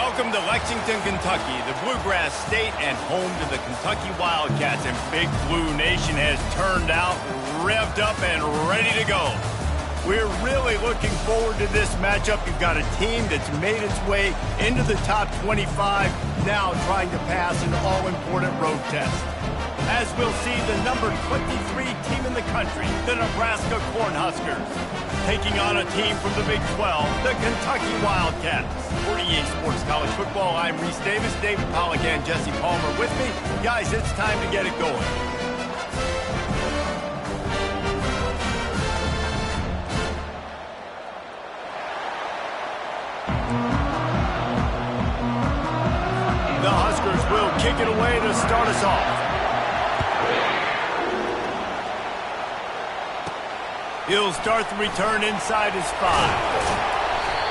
Welcome to Lexington, Kentucky, the Bluegrass State and home to the Kentucky Wildcats. And Big Blue Nation has turned out, revved up, and ready to go. We're really looking forward to this matchup. You've got a team that's made its way into the top 25, now trying to pass an all-important road test. As we'll see, the number 23 team in the country, the Nebraska Cornhuskers, taking on a team from the Big 12, the Kentucky Wildcats. For EA Sports College Football, I'm Reese Davis, David Pollack, and Jesse Palmer with me. Guys, it's time to get it going. The Huskers will kick it away to start us off. He'll start the return inside his 5.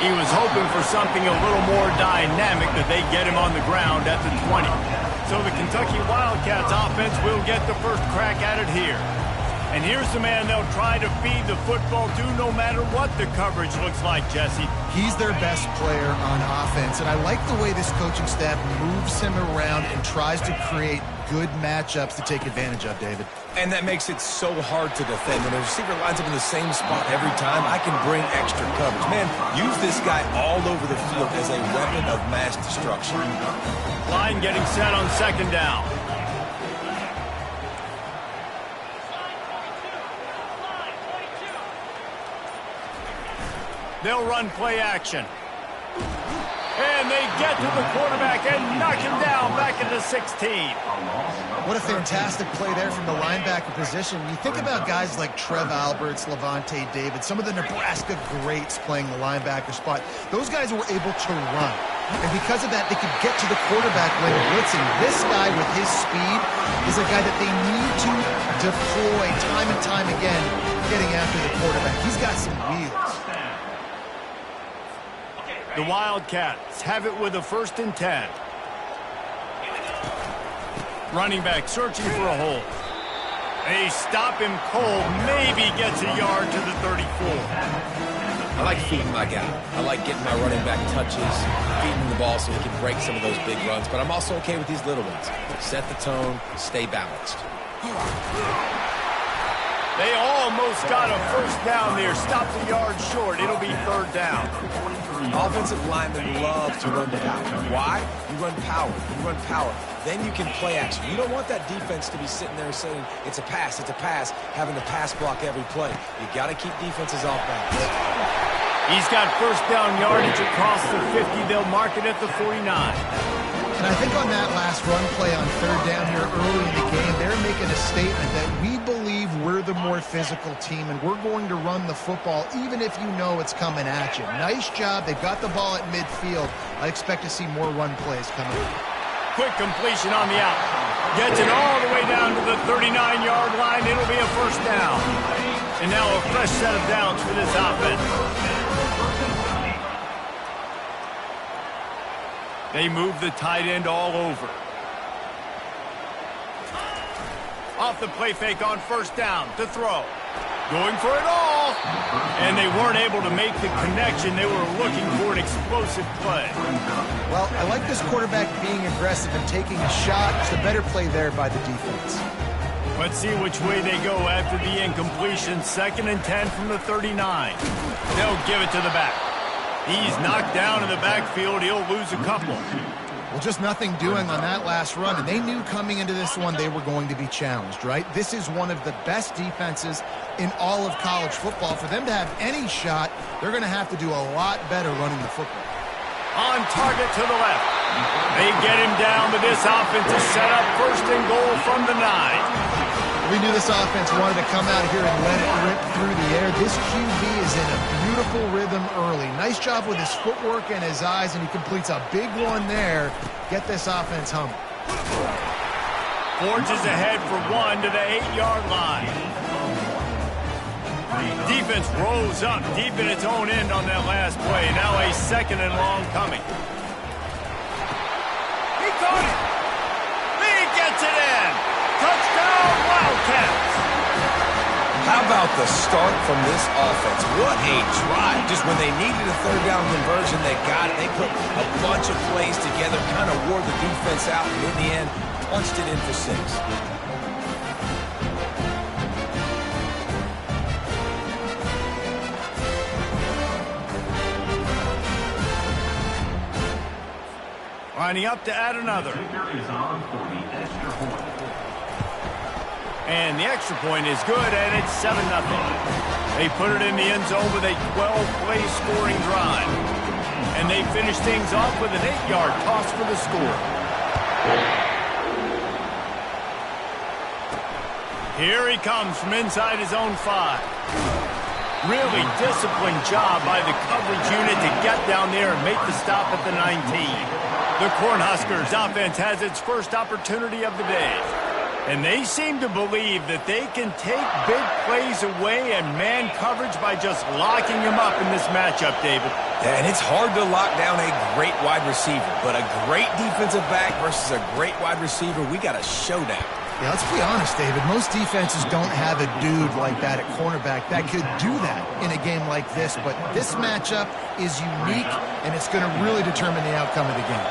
He was hoping for something a little more dynamic, that they get him on the ground at the 20. So the Kentucky Wildcats offense will get the first crack at it here. And here's the man they'll try to feed the football to no matter what the coverage looks like, Jesse. He's their best player on offense, and I like the way this coaching staff moves him around and tries to create good matchups to take advantage of, David. And that makes it so hard to defend. When a receiver lines up in the same spot every time, I can bring extra coverage. Man, use this guy all over the field as a weapon of mass destruction. Line getting set on second down. They'll run play action. And they get to the quarterback and knock him down back into 16. What a fantastic play there from the linebacker position. You think about guys like Trev Alberts, Levante David, some of the Nebraska greats playing the linebacker spot. Those guys were able to run. And because of that, they could get to the quarterback when blitzing. This guy with his speed is a guy that they need to deploy time and time again, getting after the quarterback. He's got some wheels. The Wildcats have it with a 1st and 10. Running back searching for a hole. They stop him cold, maybe gets a yard to the 34. I like feeding my guy. I like getting my running back touches, feeding the ball so he can break some of those big runs, but I'm also okay with these little ones. Set the tone, stay balanced. They almost got a 1st down there. Stopped a yard short. It'll be 3rd down. Offensive linemen love to run the out. Why? You run power. You run power. Then you can play action. You don't want that defense to be sitting there saying, it's a pass, having to pass block every play. You got to keep defenses off balance. He's got 1st down yardage across the 50. They'll mark it at the 49. And I think on that last run play on 3rd down here early in the game, they're making a statement that we believe we're the more physical team and we're going to run the football even if you know it's coming at you. Nice job. They've got the ball at midfield. I expect to see more run plays coming up. Quick completion on the out. Gets it all the way down to the 39-yard line. It'll be a 1st down. And now a fresh set of downs for this offense. They move the tight end all over. Off the play fake on 1st down to throw. Going for it all. And they weren't able to make the connection. They were looking for an explosive play. Well, I like this quarterback being aggressive and taking a shot. It's a better play there by the defense. Let's see which way they go after the incompletion. 2nd and 10 from the 39. They'll give it to the back. He's knocked down in the backfield. He'll lose a couple. Well, just nothing doing on that last run, and they knew coming into this one they were going to be challenged, right? This is one of the best defenses in all of college football. For them to have any shot, they're going to have to do a lot better running the football. On target to the left. They get him down, but this offense is set up 1st and goal from the 9. We knew this offense wanted to come out here and let it rip through the air. This QB is in a beautiful rhythm early. Nice job with his footwork and his eyes, and he completes a big one there. Get this offense humming. Forges ahead for 1 to the 8-yard line. Defense rolls up deep in its own end on that last play. Now a 2nd and long coming. He caught it. He gets it in. Touchdown, Wildcats! How about the start from this offense. What a drive. Just when they needed a third down conversion, they got it. They put a bunch of plays together, kind of wore the defense out, and in the end, punched it in for 6. Lining up to add another. And the extra point is good, and it's 7-0. They put it in the end zone with a 12-play scoring drive. And they finish things off with an 8-yard toss for the score. Here he comes from inside his own 5. Really disciplined job by the coverage unit to get down there and make the stop at the 19. The Cornhuskers offense has its first opportunity of the day. And they seem to believe that they can take big plays away and man coverage by just locking him up in this matchup, David. Yeah, and it's hard to lock down a great wide receiver, but a great defensive back versus a great wide receiver, we got a showdown. Yeah, let's be honest, David. Most defenses don't have a dude like that at cornerback that could do that in a game like this, but this matchup is unique, and it's going to really determine the outcome of the game.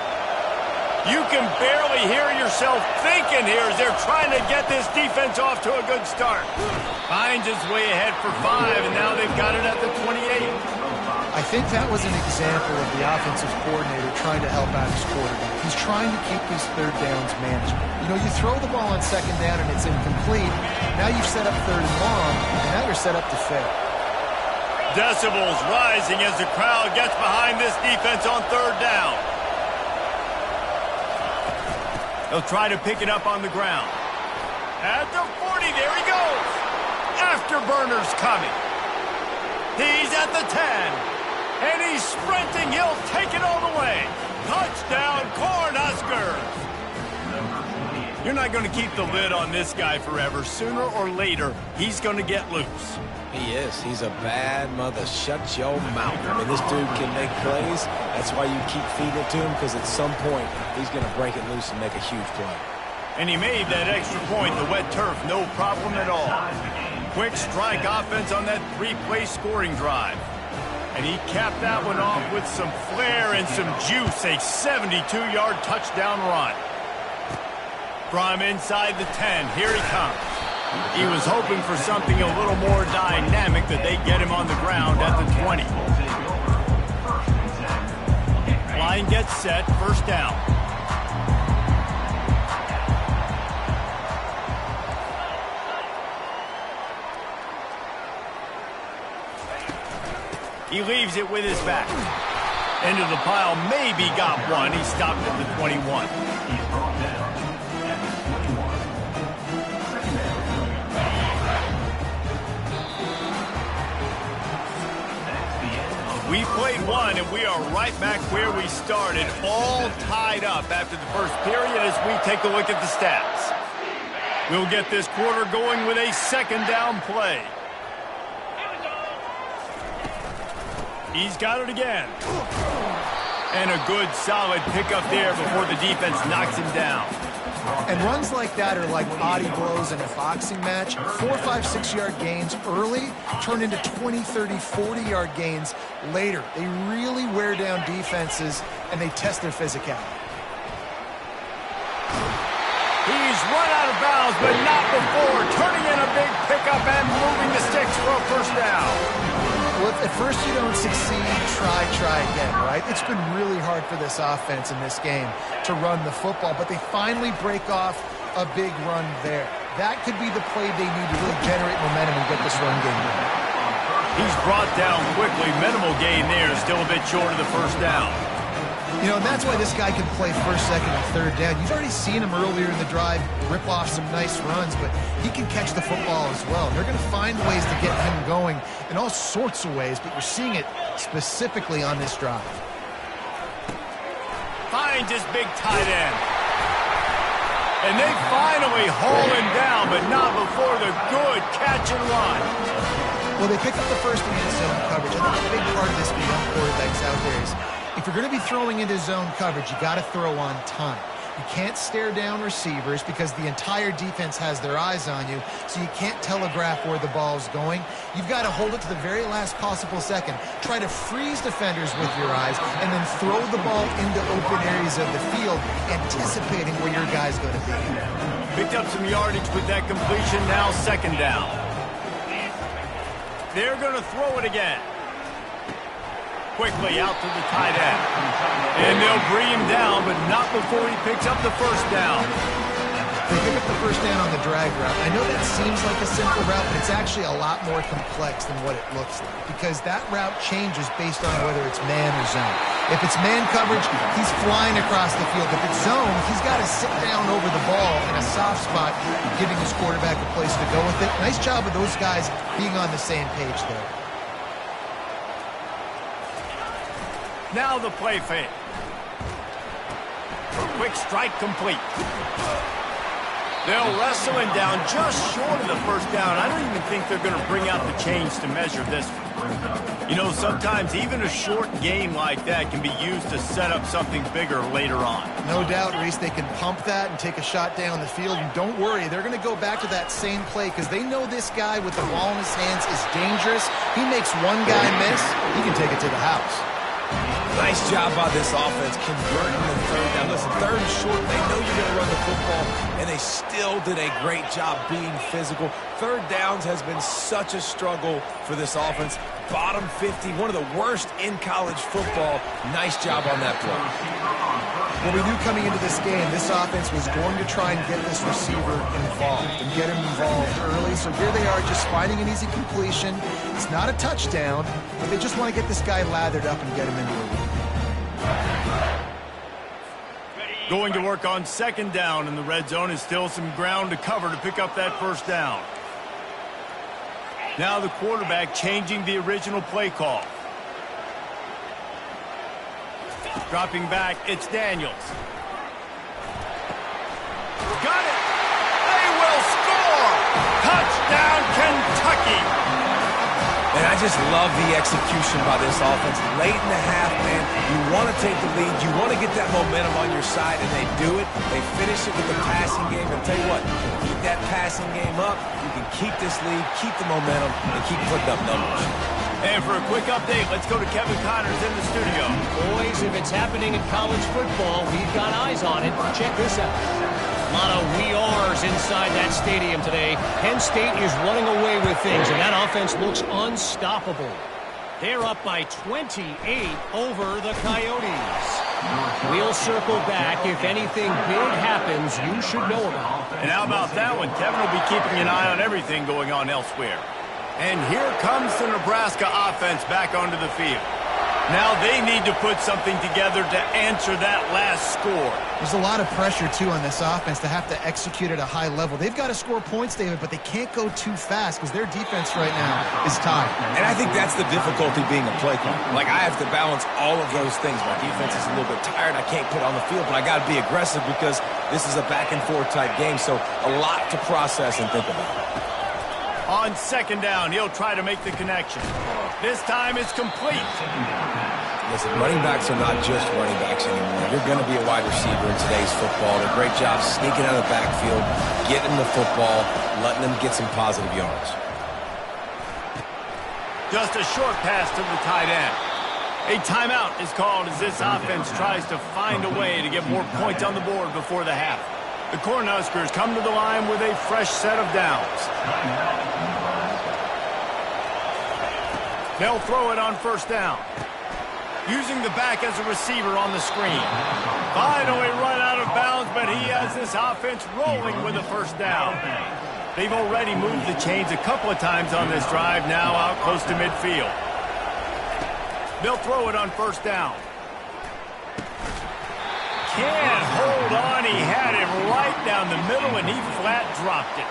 You can barely hear yourself thinking here as they're trying to get this defense off to a good start. Finds his way ahead for 5, and now they've got it at the 28. I think that was an example of the offensive coordinator trying to help out his quarterback. He's trying to keep these third downs manageable. You know, you throw the ball on second down and it's incomplete. Now you've set up third and long, and now you're set up to fail. Decibels rising as the crowd gets behind this defense on third down. They'll try to pick it up on the ground. At the 40, there he goes. Afterburner's coming. He's at the 10. And he's sprinting. He'll take it all the way. Touchdown, Cornhuskers. You're not going to keep the lid on this guy forever. Sooner or later, he's going to get loose. He is. He's a bad mother. Shut your mouth. I mean, this dude can make plays. That's why you keep feeding it to him, because at some point, he's going to break it loose and make a huge play. And he made that extra point, the wet turf, no problem at all. Quick strike offense on that 3-play scoring drive. And he capped that one off with some flair and some juice, a 72-yard touchdown run. From inside the 10, here he comes. He was hoping for something a little more dynamic, that they get him on the ground at the 20. Line gets set, first down. He leaves it with his back. Into the pile, maybe got one. He stopped at the 21. We played one, and we are right back where we started, all tied up after the first period as we take a look at the stats. We'll get this quarter going with a second down play. He's got it again. And a good, solid pickup there before the defense knocks him down. And runs like that are like body blows in a boxing match. 4, 5, 6-yard gains early turn into 20, 30, 40-yard gains later. They really wear down defenses, and they test their physicality. He's run out of bounds, but not before. Turning in a big pickup and moving the sticks for a first down. Well, if at first you don't succeed, try again, right? It's been really hard for this offense in this game to run the football, but they finally break off a big run there. That could be the play they need to really generate momentum and get this run game going. He's brought down quickly. Minimal gain there, still a bit short of the first down. You know, and that's why this guy can play first, second, and third down. You've already seen him earlier in the drive rip off some nice runs, but he can catch the football as well. And they're going to find ways to get him going in all sorts of ways, but you're seeing it specifically on this drive. Finds his big tight end. And they finally haul him down, but not before the good catch and run. Well, they pick up the first and get zone coverage. I think a big part of this for young quarterbacks out there is if you're going to be throwing into zone coverage, you got to throw on time. You can't stare down receivers because the entire defense has their eyes on you, so you can't telegraph where the ball's going. You've got to hold it to the very last possible second. Try to freeze defenders with your eyes and then throw the ball into open areas of the field, anticipating where your guy's going to be. Picked up some yardage with that completion, now second down. They're going to throw it again. Quickly out to the tight end. And they'll bring him down, but not before he picks up the first down. They pick up the first down on the drag route. I know that seems like a simple route, but it's actually a lot more complex than what it looks like because that route changes based on whether it's man or zone. If it's man coverage, he's flying across the field. If it's zone, he's got to sit down over the ball in a soft spot, giving his quarterback a place to go with it. Nice job of those guys being on the same page there. Now the play fake. Quick strike complete. They'll wrestle him down just short of the first down. I don't even think they're going to bring out the chains to measure this one. You know, sometimes even a short game like that can be used to set up something bigger later on. No doubt, Reese, they can pump that and take a shot down the field. And don't worry, they're going to go back to that same play because they know this guy with the ball in his hands is dangerous. He makes one guy miss, he can take it to the house. Nice job by this offense converting the third down. Listen, third and short, they know you're going to run the football, and they still did a great job being physical. Third downs has been such a struggle for this offense. Bottom 50, one of the worst in college football. Nice job on that play. Well, we knew coming into this game, this offense was going to try and get this receiver involved and get him involved early. So here they are just finding an easy completion. It's not a touchdown, but they just want to get this guy lathered up and get him into a lead. Going to work on second down in the red zone is still some ground to cover to pick up that first down. Now the quarterback changing the original play call. Dropping back, it's Daniels. Got it! They will score! Touchdown, Kentucky! And I just love the execution by this offense. Late in the half, man, you want to take the lead. You want to get that momentum on your side, and they do it. They finish it with the passing game. And tell you what, keep that passing game up. You can keep this lead, keep the momentum, and keep putting up numbers. And for a quick update, let's go to Kevin Connors in the studio. Boys, if it's happening in college football, we've got eyes on it. Check this out. A lot of we are's inside that stadium today. Penn State is running away with things, and that offense looks unstoppable. They're up by 28 over the Coyotes. We'll circle back. If anything big happens, you should know about it. And how about that one? Kevin will be keeping an eye on everything going on elsewhere. And here comes the Nebraska offense back onto the field. Now they need to put something together to answer that last score. There's a lot of pressure, too, on this offense to have to execute at a high level. They've got to score points, David, but they can't go too fast because their defense right now is tired. And I think that's the difficulty being a play caller. Like, I have to balance all of those things. My defense is a little bit tired. I can't put on the field, but I got to be aggressive because this is a back-and-forth type game, so a lot to process and think about. On second down, he'll try to make the connection. This time it's complete. Listen, running backs are not just running backs anymore. You're going to be a wide receiver in today's football. A great job sneaking out of the backfield, getting the football, letting them get some positive yards. Just a short pass to the tight end. A timeout is called as this offense tries to find a way to get more points on the board before the half. The Cornhuskers come to the line with a fresh set of downs. They'll throw it on first down. Using the back as a receiver on the screen. Finally run out of bounds, but he has this offense rolling with a first down. They've already moved the chains a couple of times on this drive, now out close to midfield. They'll throw it on first down. Can't hold on. He had it right down the middle, and he flat dropped it.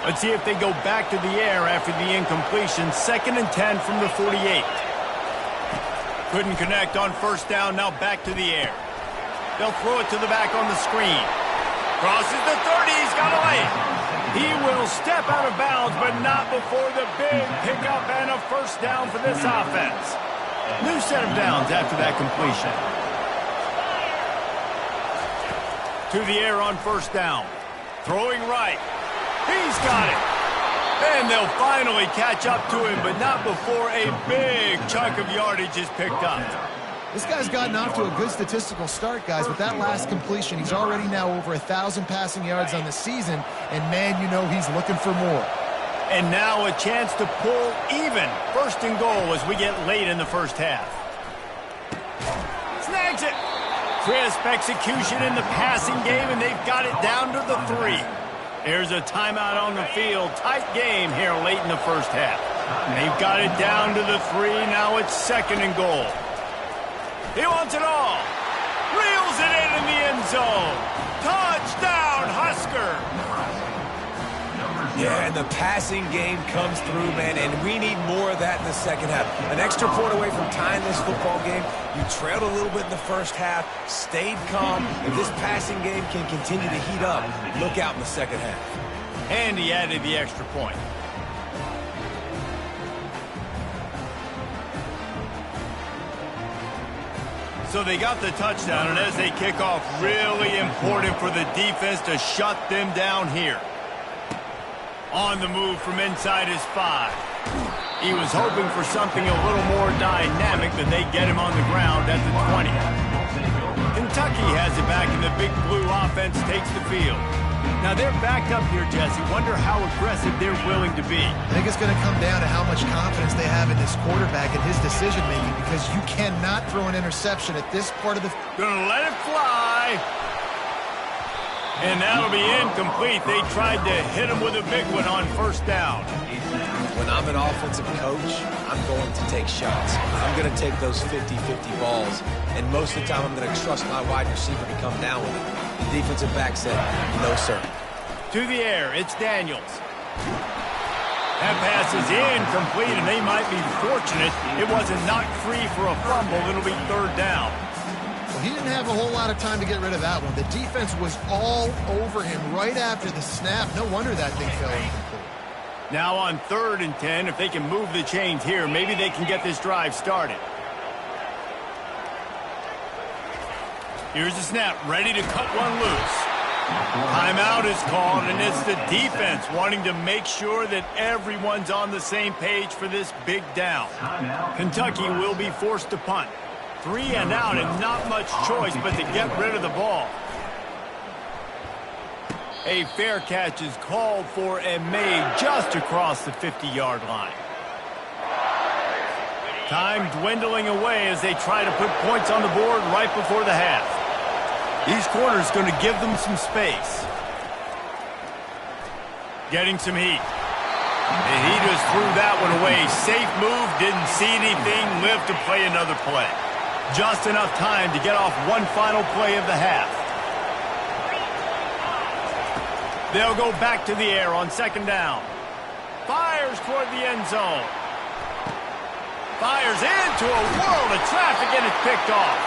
Let's see if they go back to the air after the incompletion. 2nd and 10 from the 48. Couldn't connect on first down. Now back to the air. They'll throw it to the back on the screen. Crosses the 30. He's got a lane. He will step out of bounds, but not before the big pickup and a first down for this offense. New set of downs after that completion. To the air on first down. Throwing right. He's got it. And they'll finally catch up to him, but not before a big chunk of yardage is picked up. This guy's gotten off to a good statistical start, guys. With that last completion, he's already now over 1,000 passing yards on the season, and man, you know he's looking for more. And now a chance to pull even. First and goal as we get late in the first half. Snags it. Crisp execution in the passing game, and they've got it down to the 3. There's a timeout on the field. Tight game here late in the first half. They've got it down to the 3. Now it's second and goal. He wants it all. Reels it in the end zone. Touchdown, Husker. Yeah, and the passing game comes through, man, and we need more of that in the second half. An extra point away from tying this football game. You trailed a little bit in the first half, stayed calm. If this passing game can continue to heat up, look out in the second half. And he added the extra point. So they got the touchdown, and as they kick off, really important for the defense to shut them down here. On the move from inside his 5. He was hoping for something a little more dynamic, but they get him on the ground at the 20. Kentucky has it back, and the Big Blue offense takes the field. Now they're backed up here, Jesse. Wonder how aggressive they're willing to be. I think it's going to come down to how much confidence they have in this quarterback and his decision-making, because you cannot throw an interception at this part of the... Gonna let it fly. And that'll be incomplete. They tried to hit him with a big one on first down. When I'm an offensive coach, I'm going to take shots. I'm going to take those 50-50 balls. And most of the time, I'm going to trust my wide receiver to come down with it. The defensive back said, no, sir. To the air, it's Daniels. That pass is incomplete, and they might be fortunate it wasn't knocked free for a fumble. It'll be third down. Well, he didn't have a whole lot of time to get rid of that one. The defense was all over him right after the snap. No wonder that thing fell incomplete. Now on 3rd and 10, if they can move the chains here, maybe they can get this drive started. Here's the snap, ready to cut one loose. Timeout is called, and it's the defense wanting to make sure that everyone's on the same page for this big down. Kentucky will be forced to punt. 3 and out, and not much choice but to get rid of the ball. A fair catch is called for and made just across the 50-yard line. Time dwindling away as they try to put points on the board right before the half. These corners going to give them some space. Getting some heat. And he just threw that one away. Safe move, didn't see anything, lived to play another play. Just enough time to get off one final play of the half. They'll go back to the air on second down. Fires toward the end zone. Fires into a world of traffic, and it's picked off.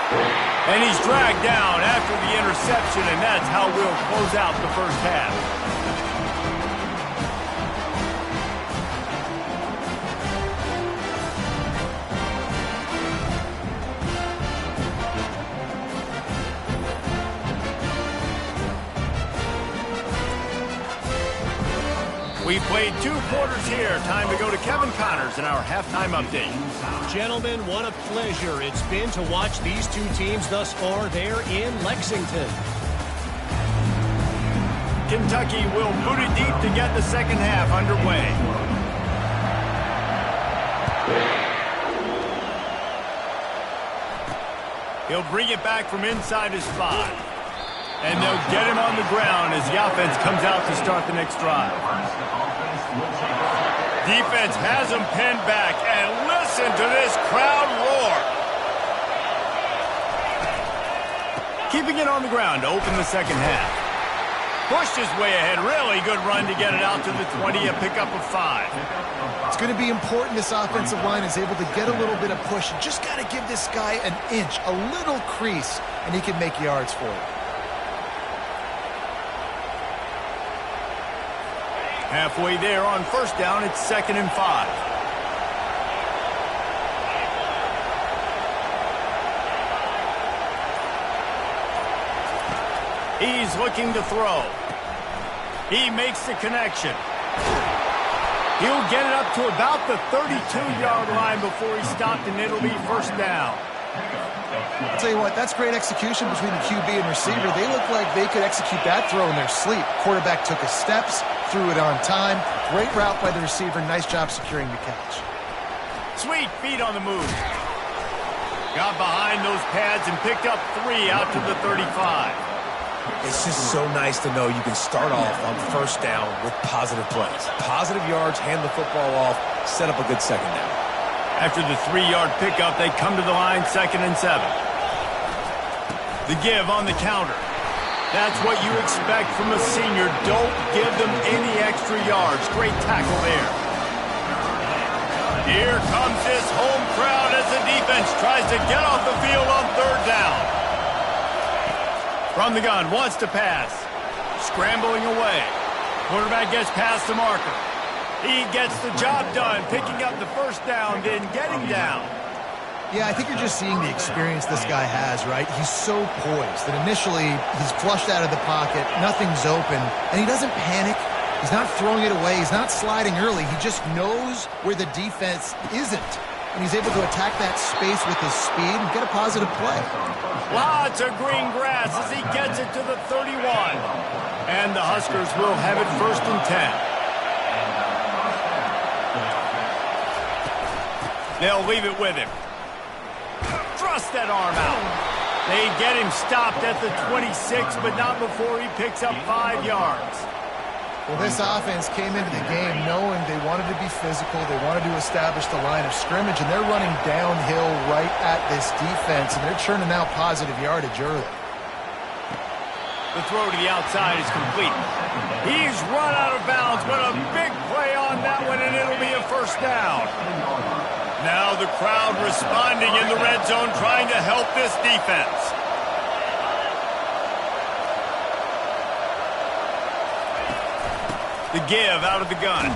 And he's dragged down after the interception, and that's how we'll close out the first half. We played 2 quarters here. Time to go to Kevin Connors in our halftime update. Gentlemen, what a pleasure it's been to watch these 2 teams thus far there in Lexington. Kentucky will boot it deep to get the second half underway. He'll bring it back from inside his 5. And they'll get him on the ground as the offense comes out to start the next drive. Defense has him pinned back, and listen to this crowd roar. Keeping it on the ground to open the second half. Pushed his way ahead. Really good run to get it out to the 20, a pickup of 5. It's going to be important this offensive line is able to get a little bit of push. You just got to give this guy an inch, a little crease, and he can make yards for it. Halfway there on first down, it's 2nd and 5. He's looking to throw. He makes the connection. He'll get it up to about the 32-yard line before he stopped, and it'll be first down. I'll tell you what, that's great execution between the QB and receiver. They look like they could execute that throw in their sleep. Quarterback took his steps, threw it on time. Great route by the receiver. Nice job securing the catch. Sweet feet on the move. Got behind those pads and picked up 3 out to the 35. It's just so nice to know you can start off on first down with positive plays. Positive yards, hand the football off, set up a good second down. After the 3-yard pickup, they come to the line 2nd and 7. The give on the counter. That's what you expect from a senior. Don't give them any extra yards. Great tackle there. Here comes his home crowd as the defense tries to get off the field on 3rd down. From the gun, wants to pass. Scrambling away. Quarterback gets past the marker. He gets the job done, picking up the first down, then getting down. Yeah, I think you're just seeing the experience this guy has, right? He's so poised that initially he's flushed out of the pocket, nothing's open, and he doesn't panic. He's not throwing it away. He's not sliding early. He just knows where the defense isn't, and he's able to attack that space with his speed and get a positive play. Lots of green grass as he gets it to the 31. And the Huskers will have it 1st and 10. They'll leave it with him. Thrust that arm out. They get him stopped at the 26, but not before he picks up 5 yards. Well, this offense came into the game knowing they wanted to be physical, they wanted to establish the line of scrimmage, and they're running downhill right at this defense, and they're churning out positive yardage early. The throw to the outside is complete. He's run out of bounds, but a big play on that one, and it'll be a first down. Now the crowd responding in the red zone, trying to help this defense. The give out of the gun.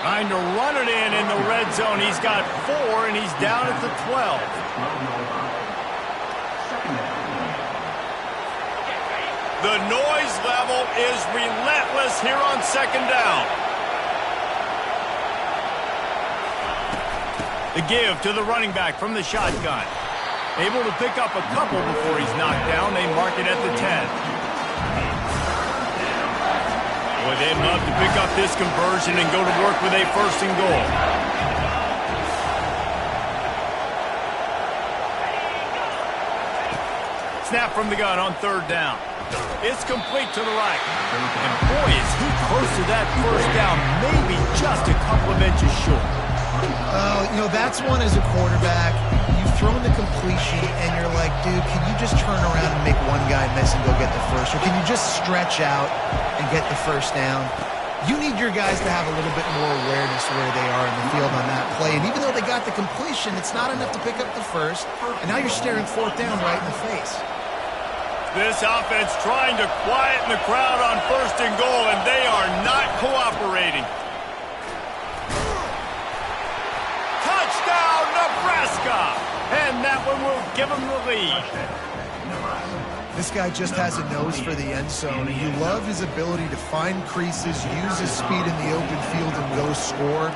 Trying to run it in the red zone. He's got 4, and he's down at the 12. The noise level is relentless here on 2nd down. The give to the running back from the shotgun. Able to pick up a couple before he's knocked down. They mark it at the 10. Boy, they'd love to pick up this conversion and go to work with a 1st and goal. Snap from the gun on 3rd down. It's complete to the right. And boy, is he close to that first down, maybe just a couple of inches short. You know, that's one as a quarterback. You've thrown the completion, and you're like, dude, can you just turn around and make one guy miss and go get the first? Or can you just stretch out and get the first down? You need your guys to have a little bit more awareness where they are in the field on that play. And even though they got the completion, it's not enough to pick up the first. And now you're staring 4th down right in the face. This offense trying to quieten the crowd on 1st and goal, and they are not cooperating. Touchdown, Nebraska! And that one will give them the lead. This guy just has a nose for the end zone, and you love his ability to find creases, use his speed in the open field, and go score.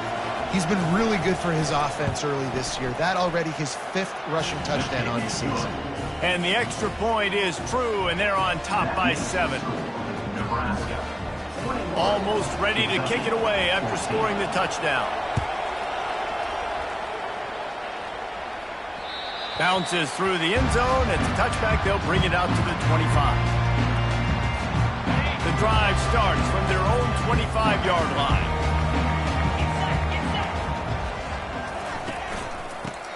He's been really good for his offense early this year. That already his 5th rushing touchdown on the season. And the extra point is true, and they're on top by 7. Almost ready to kick it away after scoring the touchdown. Bounces through the end zone. It's a touchback. They'll bring it out to the 25. The drive starts from their own 25-yard line.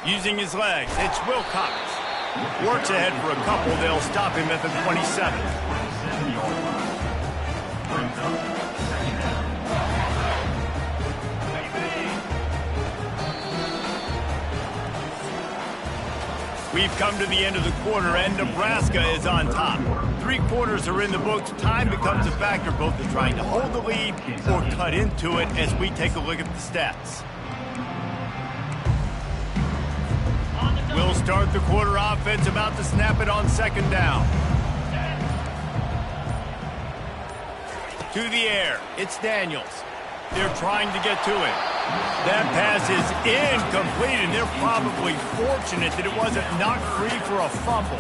Using his legs, it's Wilcox. Works ahead for a couple. They'll stop him at the 27. We've come to the end of the quarter, and Nebraska is on top. 3 quarters are in the books. Time becomes a factor, both in trying to hold the lead or cut into it as we take a look at the stats. We'll start the quarter offense, about to snap it on 2nd down. To the air. It's Daniels. They're trying to get to it. That pass is incomplete, and they're probably fortunate that it wasn't knocked free for a fumble.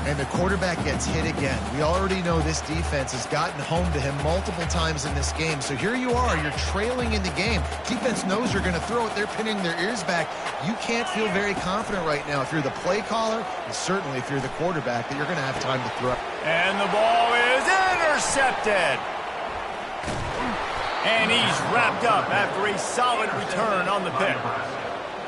And the quarterback gets hit again. We already know this defense has gotten home to him multiple times in this game. So here you are, you're trailing in the game. Defense knows you're going to throw it. They're pinning their ears back. You can't feel very confident right now if you're the play caller, and certainly if you're the quarterback, that you're going to have time to throw. And the ball is intercepted. And he's wrapped up after a solid return on the pick.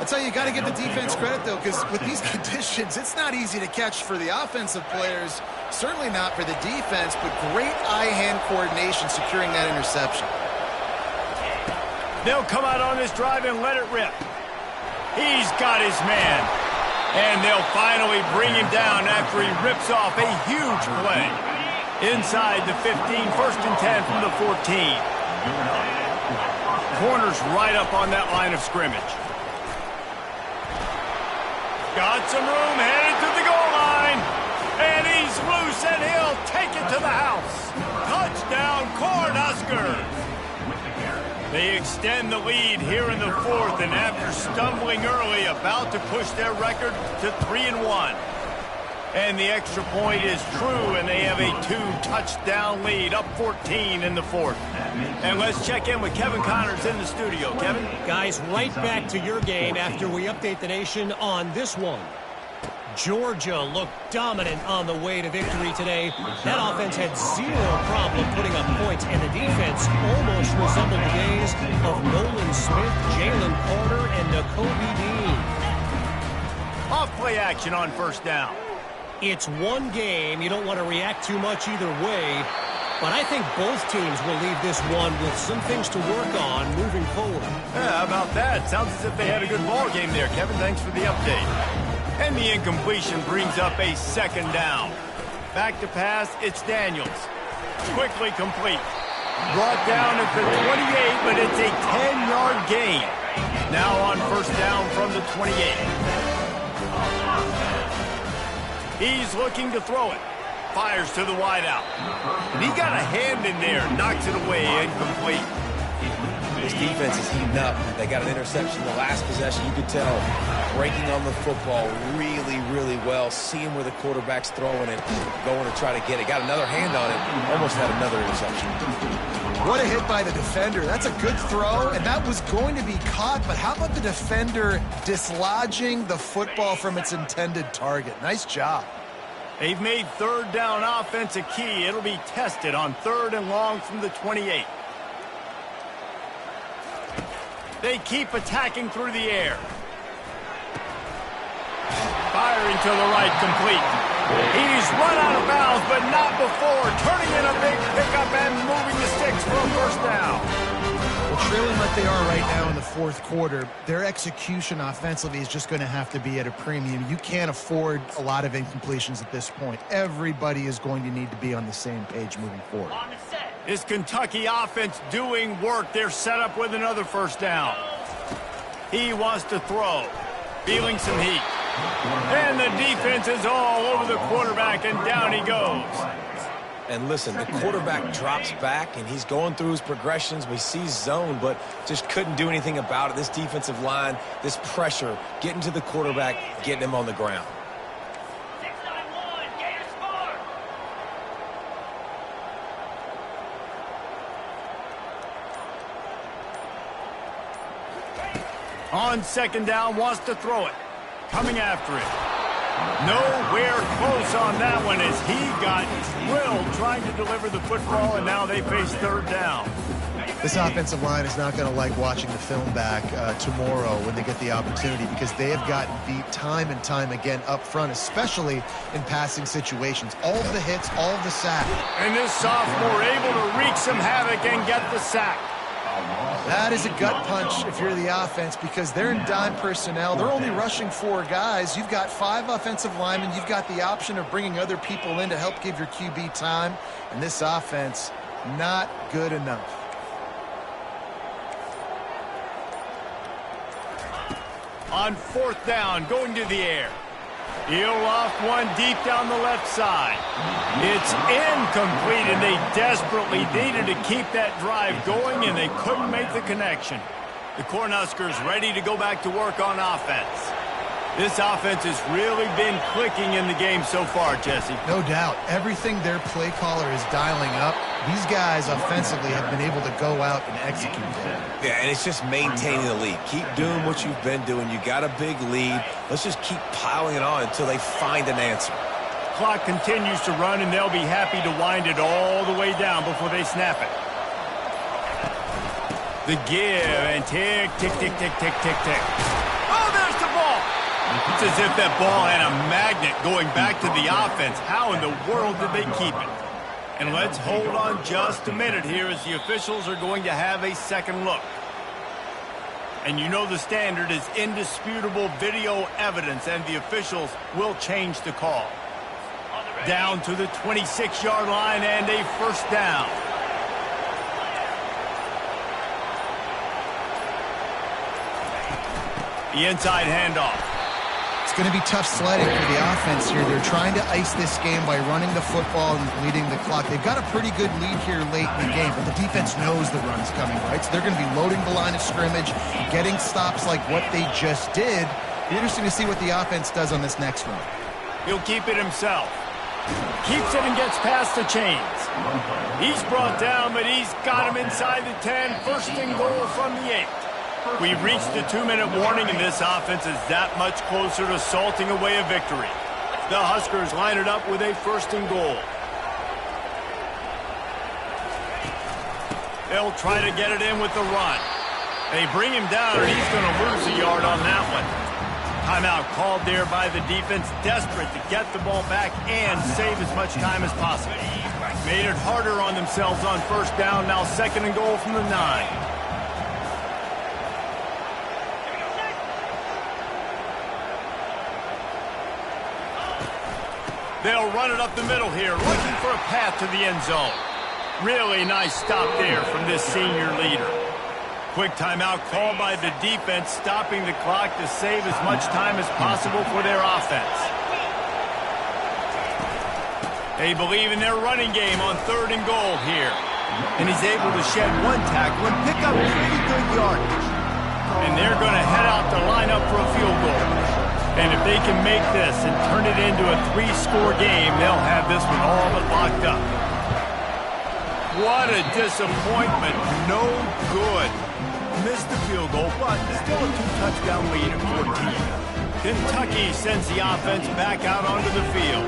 I'll tell you, you got to give the defense credit, though, because with these conditions, it's not easy to catch for the offensive players, certainly not for the defense, but great eye-hand coordination securing that interception. They'll come out on this drive and let it rip. He's got his man. And they'll finally bring him down after he rips off a huge play. Inside the 15, first and 10 from the 14. Corner's right up on that line of scrimmage. Got some room, headed to the goal line. And he's loose, and he'll take it to the house. Touchdown, Cornhuskers. They extend the lead here in the fourth, and after stumbling early, about to push their record to 3-1. And the extra point is true, and they have a 2-touchdown lead, up 14 in the fourth. And let's check in with Kevin Connors in the studio. Kevin? Guys, right back to your game after we update the nation on this one. Georgia looked dominant on the way to victory today. That offense had zero problem putting up points, and the defense almost resembled the days of Nolan Smith, Jalen Carter, and Nakobe Dean. Off play action on first down. It's one game. You don't want to react too much either way, but I think both teams will leave this one with some things to work on moving forward. Yeah, how about that? Sounds as if they had a good ball game there, Kevin. Thanks for the update. And the incompletion brings up a second down. Back to pass, it's Daniels. Quickly complete. Brought down at the 28, but it's a 10-yard gain. Now on first down from the 28. He's looking to throw it. Fires to the wideout. And he got a hand in there. Knocks it away. Incomplete. This defense is heating up. They got an interception the last possession. You could tell breaking on the football really, really well. Seeing where the quarterback's throwing it, going to try to get it. Got another hand on it. Almost had another interception. What a hit by the defender. That's a good throw, and that was going to be caught, but how about the defender dislodging the football from its intended target? Nice job. They've made third down offense a key. It'll be tested on third and long from the 28. They keep attacking through the air. Firing to the right, complete. He's run out of bounds, but not before. Turning in a big pickup and moving the sticks for a first down. Well, trailing like they are right now in the fourth quarter, their execution offensively is just going to have to be at a premium. You can't afford a lot of incompletions at this point. Everybody is going to need to be on the same page moving forward. This Kentucky offense doing work. They're set up with another first down. He wants to throw. Feeling some heat. And the defense is all over the quarterback, and down he goes. And listen, the quarterback drops back, and he's going through his progressions. We see zone, but just couldn't do anything about it. This defensive line, this pressure, getting to the quarterback, getting him on the ground. On second down, wants to throw it. Coming after it. Nowhere close on that one as he got drilled trying to deliver the football, and now they face third down. This offensive line is not going to like watching the film back tomorrow when they get the opportunity, because they have gotten beat time and time again up front, especially in passing situations. All of the hits, all of the sacks. And this sophomore able to wreak some havoc and get the sack. That is a gut punch if you're the offense, because they're in dime personnel. They're only rushing 4 guys. You've got 5 offensive linemen. You've got the option of bringing other people in to help give your QB time. And this offense, not good enough. On fourth down, going to the air. He'll loft one deep down the left side. It's incomplete, and they desperately needed to keep that drive going, and they couldn't make the connection. The Cornhuskers ready to go back to work on offense. This offense has really been clicking in the game so far, Jesse. No doubt. Everything their play caller is dialing up, these guys offensively have been able to go out and execute that. Yeah, and it's just maintaining the lead. Keep doing what you've been doing. You got a big lead. Let's just keep piling it on until they find an answer. Clock continues to run, and they'll be happy to wind it all the way down before they snap it. The give, and tick, tick, tick, tick, tick, tick, tick. Oh, there's the ball. It's as if that ball had a magnet going back to the offense. How in the world did they keep it? And let's hold on just a minute here as the officials are going to have a second look. And you know the standard is indisputable video evidence, and the officials will change the call. Down to the 26-yard line and a first down. The inside handoff. It's going to be tough sledding for the offense here. They're trying to ice this game by running the football and leading the clock. They've got a pretty good lead here late in the game, but the defense knows the run's coming, right? So they're going to be loading the line of scrimmage, getting stops like what they just did. Be interesting to see what the offense does on this next run. He'll keep it himself. Keeps it and gets past the chains. He's brought down, but he's got him inside the 10. First and goal from the 8. We've reached the 2-minute warning, and this offense is that much closer to salting away a victory. The Huskers line it up with a first and goal. They'll try to get it in with the run. They bring him down, and he's going to lose a yard on that one. Timeout called there by the defense, desperate to get the ball back and save as much time as possible. Made it harder on themselves on first down, now second and goal from the 9. They'll run it up the middle here, looking for a path to the end zone. Really nice stop there from this senior leader. Quick timeout called by the defense, stopping the clock to save as much time as possible for their offense. They believe in their running game on third and goal here. And he's able to shed one tackle and pick up pretty good yardage. And they're going to head out to line up for a field goal. And if they can make this and turn it into a 3-score game, they'll have this one all but locked up. What a disappointment. No good. Missed the field goal, but still a 2-touchdown lead at 14. Kentucky sends the offense back out onto the field.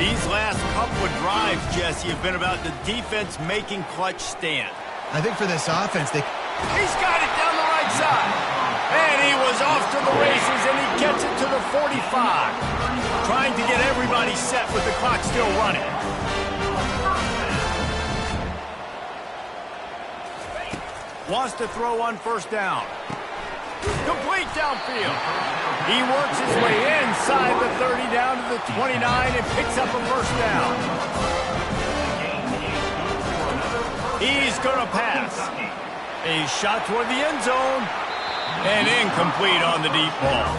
These last couple of drives, Jesse, have been about the defense making clutch stand. I think for this offense, He's got it down the right side. And he was off to the races, and he gets it to the 45. Trying to get everybody set with the clock still running. Wants to throw on first down. Complete downfield. He works his way inside the 30 down to the 29 and picks up a first down. He's going to pass. A shot toward the end zone. And incomplete on the deep ball.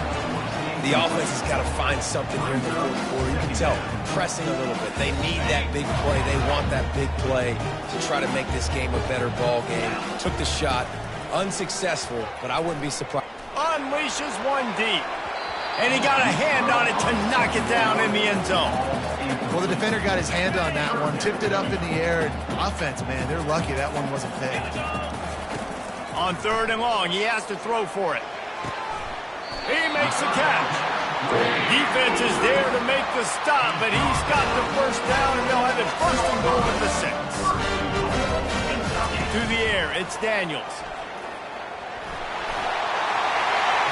The offense has got to find something here in the fourth quarter. You can tell, pressing a little bit. They need that big play. They want that big play to try to make this game a better ball game. Took the shot, unsuccessful, but I wouldn't be surprised. Unleashes one deep. And he got a hand on it to knock it down in the end zone. well, the defender got his hand on that one, tipped it up in the air. Offense, man, they're lucky that one wasn't picked. On third and long, he has to throw for it. He makes the catch. Defense is there to make the stop, but he's got the first down, and they'll have it first and goal at the 6. To the air, it's Daniels.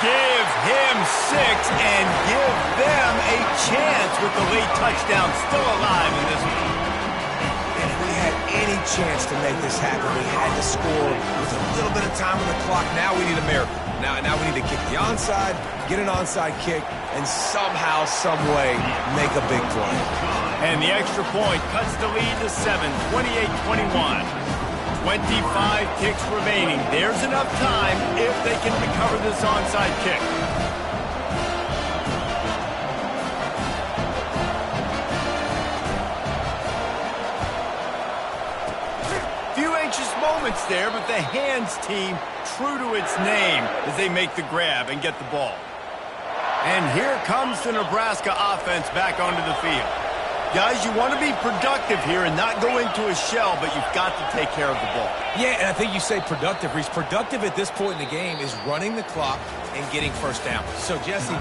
Give him 6 and give them a chance with the late touchdown still alive in this one. If we had any chance to make this happen, we had to score with a little bit of time on the clock. Now we need a miracle. Now we need to kick the onside, get an onside kick, and somehow, some way, make a big play. And the extra point cuts the lead to 7, 28-21. 25 kicks remaining. There's enough time if they can recover this onside kick. moments there, but the hands team true to its name as they make the grab and get the ball. And here comes the Nebraska offense back onto the field. Guys, you want to be productive here and not go into a shell, but you've got to take care of the ball. Yeah, and I think you say productive, Reese. Productive at this point in the game is running the clock and getting first down. So, Jesse,